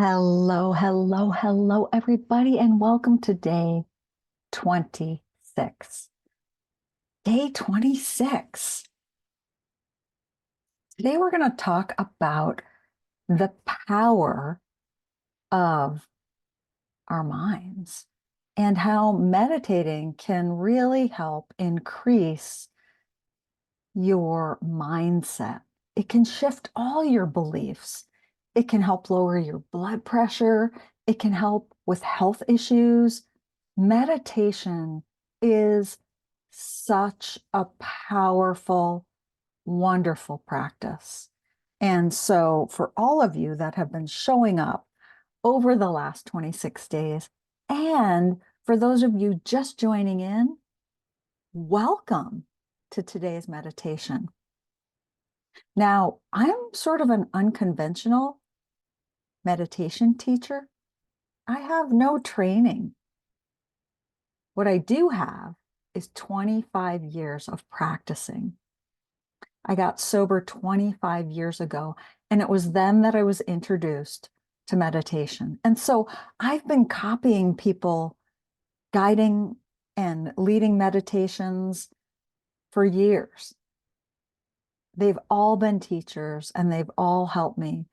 Hello, hello, hello, everybody, and welcome to day 26. Day 26. Today, we're going to talk about the power of our minds and how meditating can really help increase your mindset. It can shift all your beliefs. It can help lower your blood pressure. It can help with health issues. Meditation is such a powerful, wonderful practice. And so, for all of you that have been showing up over the last 26 days, and for those of you just joining in, welcome to today's meditation. Now, I'm sort of an unconventional meditation teacher. I have no training. What I do have is 25 years of practicing. I got sober 25 years ago, and it was then that I was introduced to meditation. And so I've been copying people, guiding and leading meditations for years. They've all been teachers and they've all helped me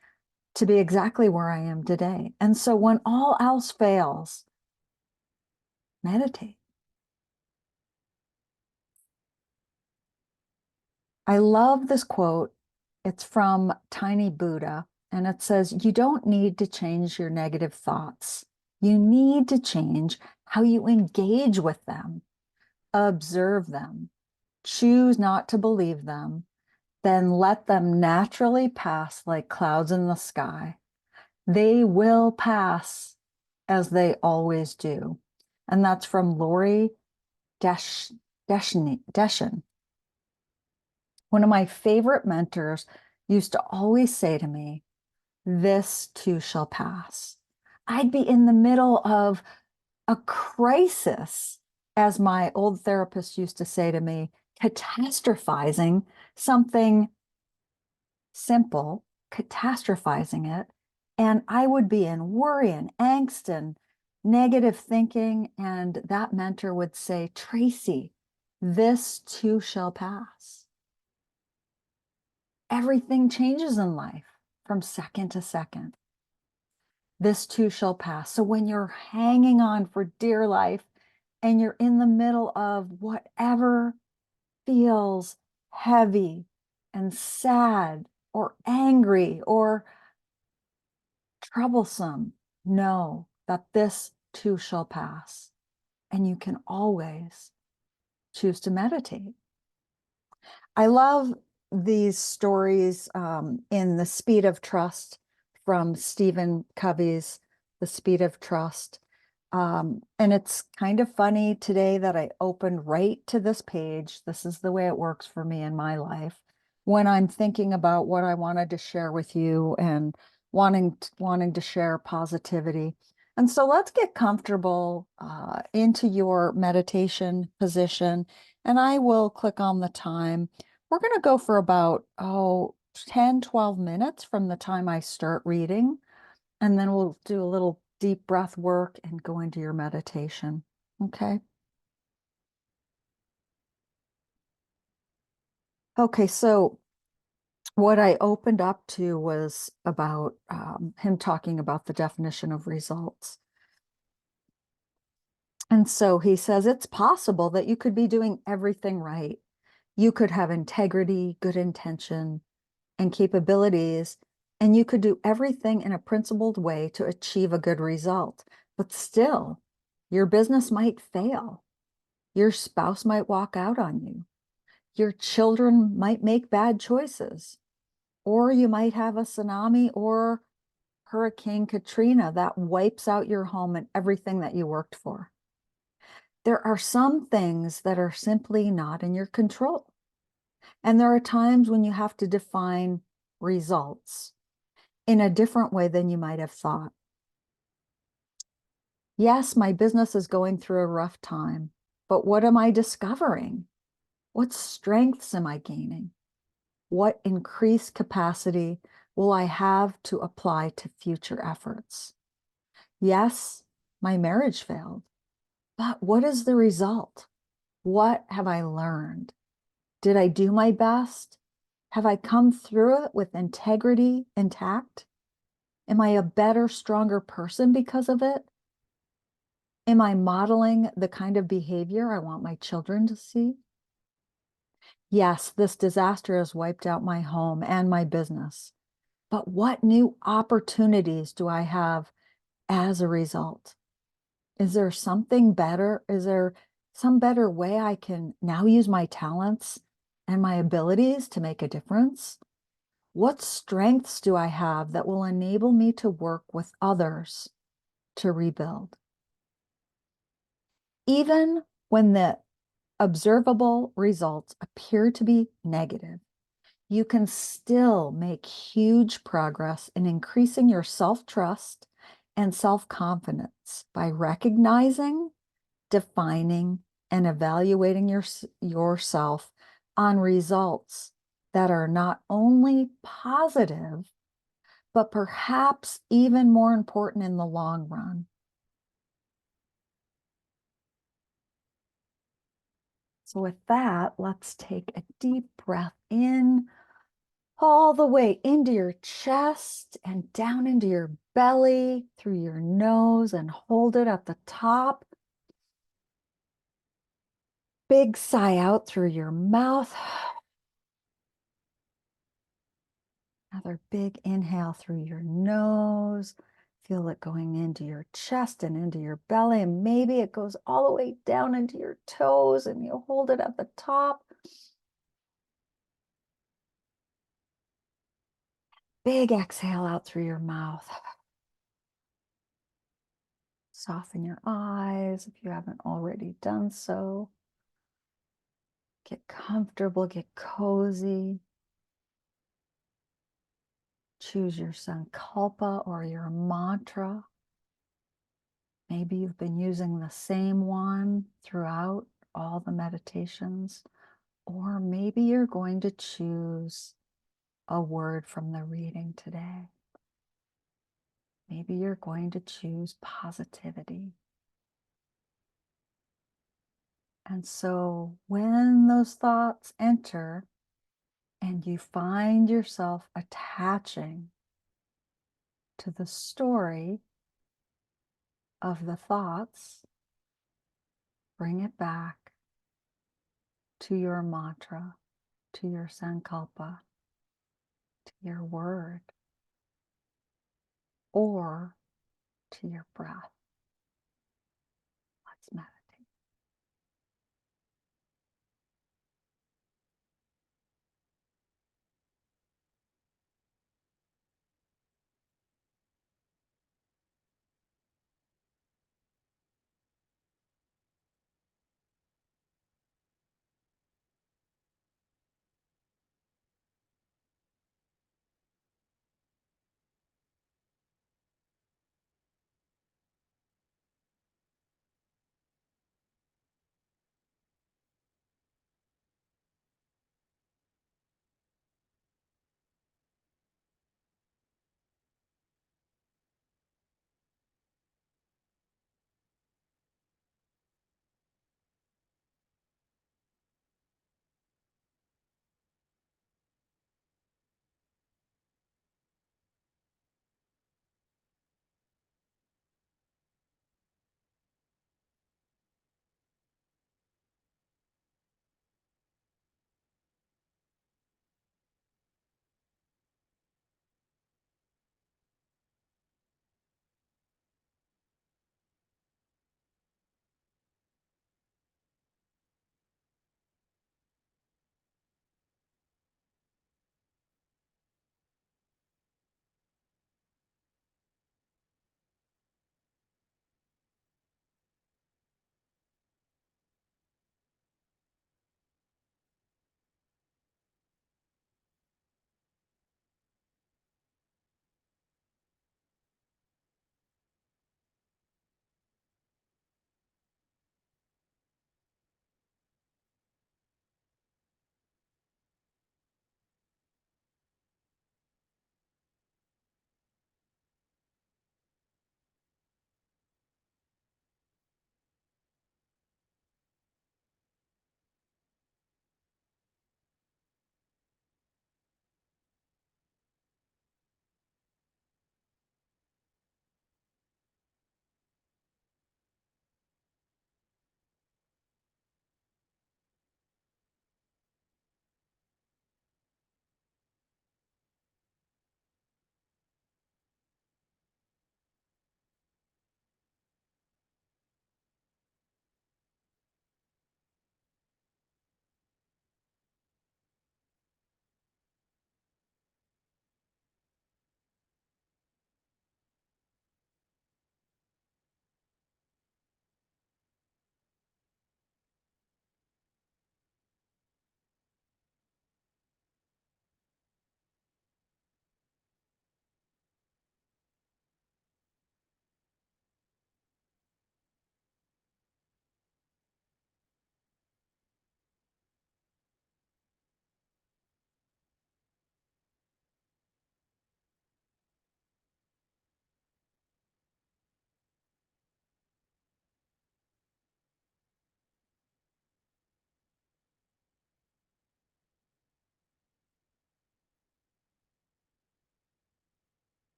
to be exactly where I am today. And so when all else fails, meditate. I love this quote. It's from Tiny Buddha, and it says, "You don't need to change your negative thoughts. You need to change how you engage with them, observe them, choose not to believe them, then let them naturally pass like clouds in the sky. They will pass as they always do." And that's from Lori Deschen. One of my favorite mentors used to always say to me, "This too shall pass." I'd be in the middle of a crisis, as my old therapist used to say to me, catastrophizing something simple, catastrophizing it. And I would be in worry and angst and negative thinking. And that mentor would say, "Tracy, this too shall pass." Everything changes in life from second to second. This too shall pass. So when you're hanging on for dear life and you're in the middle of whatever feels heavy and sad or angry or troublesome, know that this too shall pass. And you can always choose to meditate. I love these stories in The Speed of Trust from Stephen Covey's The Speed of Trust. And it's kind of funny today that I opened right to this page. This is the way it works for me in my life when I'm thinking about what I wanted to share with you and wanting to share positivity. And so let's get comfortable into your meditation position, and I will click on the time. We're going to go for about 10, 12 minutes from the time I start reading, and then we'll do a little deep breath work and go into your meditation. Okay. Okay, so what I opened up to was about him talking about the definition of results. And so he says it's possible that you could be doing everything right. You could have integrity, good intention, and capabilities, and you could do everything in a principled way to achieve a good result. But still, your business might fail. Your spouse might walk out on you. Your children might make bad choices. Or you might have a tsunami or Hurricane Katrina that wipes out your home and everything that you worked for. There are some things that are simply not in your control. And there are times when you have to define results in a different way than you might have thought. Yes, my business is going through a rough time, but what am I discovering? What strengths am I gaining? What increased capacity, will I have to apply to future efforts? Yes, my marriage failed, but what is the result? What have I learned? Did I do my best? Have I come through it with integrity intact? Am I a better, stronger person because of it? Am I modeling the kind of behavior I want my children to see? Yes, this disaster has wiped out my home and my business, but what new opportunities do I have as a result? Is there something better? Is there some better way I can now use my talents and my abilities to make a difference? What strengths do I have that will enable me to work with others to rebuild? Even when the observable results appear to be negative, you can still make huge progress in increasing your self-trust and self-confidence by recognizing, defining, and evaluating yourself on results that are not only positive, but perhaps even more important in the long run. So with that, let's take a deep breath in, all the way into your chest and down into your belly, through your nose, and hold it at the top. Big sigh out through your mouth. Another big inhale through your nose. Feel it going into your chest and into your belly, and maybe it goes all the way down into your toes, and you hold it at the top. Big exhale out through your mouth. Soften your eyes if you haven't already done so. Get comfortable, get cozy. Choose your sankalpa or your mantra. Maybe you've been using the same one throughout all the meditations, or maybe you're going to choose a word from the reading today. Maybe you're going to choose positivity. And so when those thoughts enter and you find yourself attaching to the story of the thoughts, bring it back to your mantra, to your sankalpa, to your word, or to your breath. Let's meditate.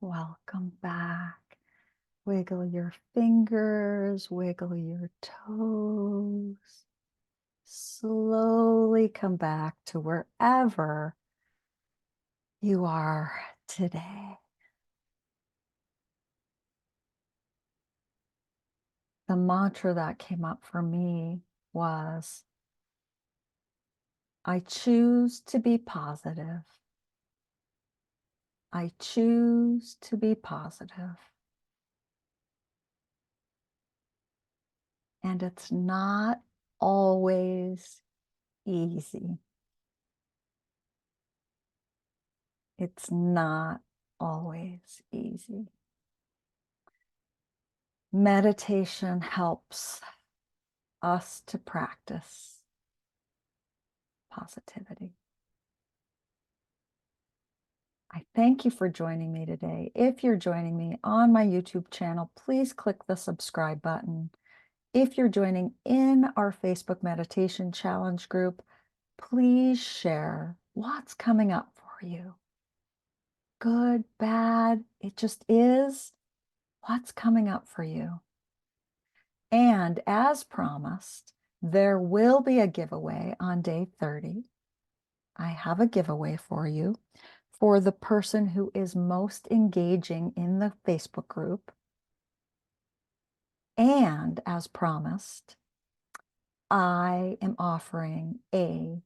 Welcome back. Wiggle your fingers, wiggle your toes. Slowly come back to wherever you are today. The mantra that came up for me was, I choose to be positive. I choose to be positive. And it's not always easy. It's not always easy. Meditation helps us to practice positivity. I thank you for joining me today. If you're joining me on my YouTube channel, please click the subscribe button. If you're joining in our Facebook Meditation Challenge group, please share what's coming up for you. Good, bad, it just is. What's coming up for you? And as promised, there will be a giveaway on day 30. I have a giveaway for you for the person who is most engaging in the Facebook group. And as promised, I am offering a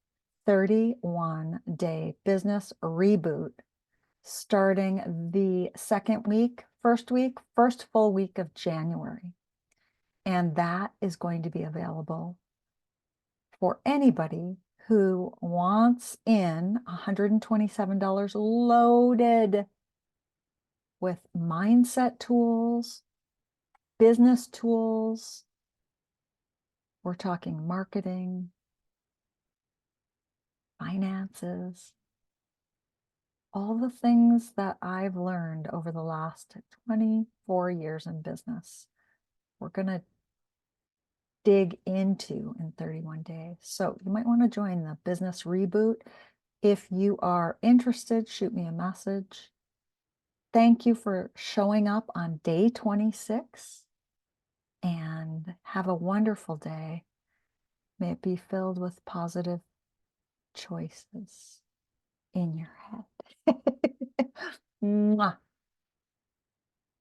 31-day business reboot starting the first full week of January. And that is going to be available for anybody who wants in $127 loaded with mindset tools, business tools. We're talking marketing, finances, all the things that I've learned over the last 24 years in business. We're going to dig into in 31 days. So you might want to join the business reboot. If you are interested, shoot me a message. Thank you for showing up on day 26 and have a wonderful day. May it be filled with positive choices in your head. Mwah.